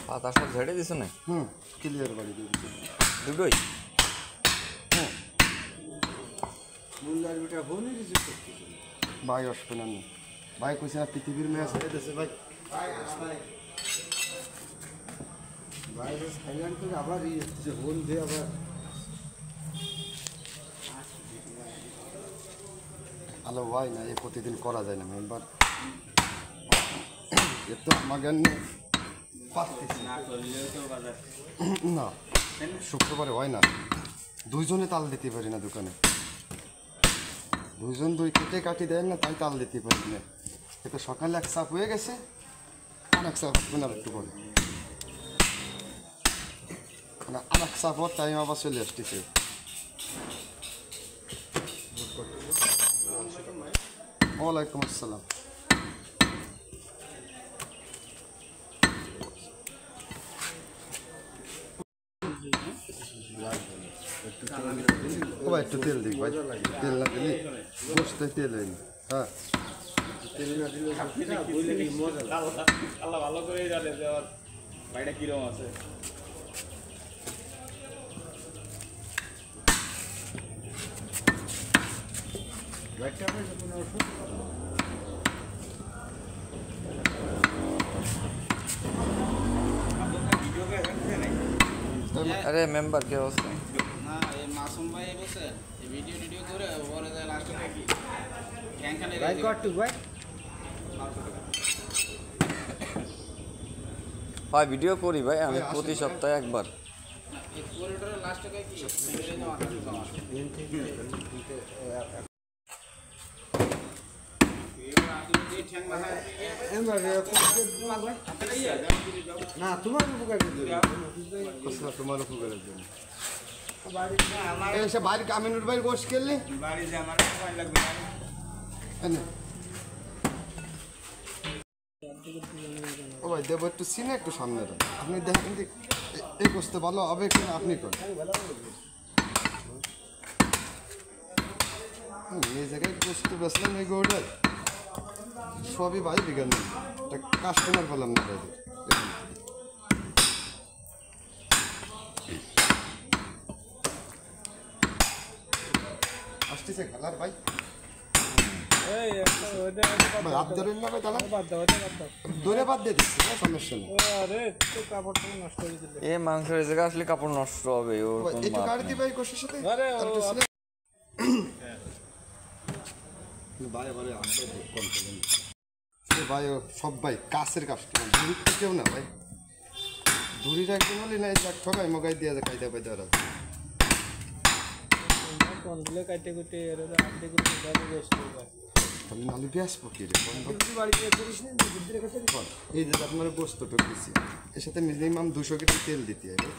পাতা সব ঝেড়ে দিছো না? ক্লিয়ার বাড়ি দিয়ে দিচ্ছি দুটোই। ভাই আসবে না, ভাই কইছে না পৃথিবীর ম্যাচ হয়ে গেছে ভাই। ভাই সাইলেন্ট করে আবার ফোন দিয়ে আবার হ্যালো ভাই না, এ প্রতিদিন করা যায় না মেম্বার, এ তো আমাকে না শুক্রবারে হয় না, দুইজনে তাল দিতে পারি না দোকানে, দুইজন দুই কেটে কাটি দেয় না, তাই তাল দিতে পারি না। এতে সকালে এক চাপ হয়ে গেছে, আর এক চাপ হবে না একটু পরে, মানে আর এক চাপ হওয়ার টাইম আবার চলে আসতেছে। ওয়ালাইকুম আসসালাম। ও ভাই একটু তেল দিক ভাই, তেল না দিলি বসতে তেল হয়নি। হ্যাঁ তেল না দিলে আল্লাহ ভালো করেই জানে যে আমার ভাইটা কিরকম আছে। আরে মেম্বার কে অবস্থা? না এই মাসুম ভাই বসে এই ভিডিও করে পরে যায় লাস্টে দেখি ক্যাংখানে ভাই কত ভাই ভাই ভিডিও করি ভাই আমি প্রতি সপ্তাহে একবার। এই করিডোরের লাস্টে কি মেরে যাওয়া না তোমার উপকার তোমার উপকারের জন্য এসে বাড়ি কামিনুর ভাই গোশ খেললি বাড়ি যে আমার সময় লাগবে ও ভাই দেবো একটু সিনে একটু সামনে আপনি দেখেন যে এই গোস্ত ভালো হবে কিনা আপনি করেন। এই জায়গায় গোস্ত বেসলাম এই গৌড়ায় সবই ভাই বিজ্ঞান একটা কাস্টমার পেলাম না ভাই। আসতেছে খেলার ভাই হাত ধরেন না ভাই, তাহলে ধরে বাদ দিয়ে দিচ্ছি না সমস্যা নেই। এ মাংসের জায়গা আসলে কাপড় নষ্ট হবে। একটু গাড়ি দিই ভাই কোষের সাথে ভাই সব ভাই কাছের কাস্টমার, দূরের তো কেউ না ভাই, দূরের একজন বলি না এক ঠকাই মগাই দিয়ে খাইতে পাইতে ওরা নালি পেঁয়াজ পকিয়ে এই যে আপনার গোস্ত টক দিচ্ছি, এর সাথে মিনিমাম 200 কেজি তেল দিতে হবে।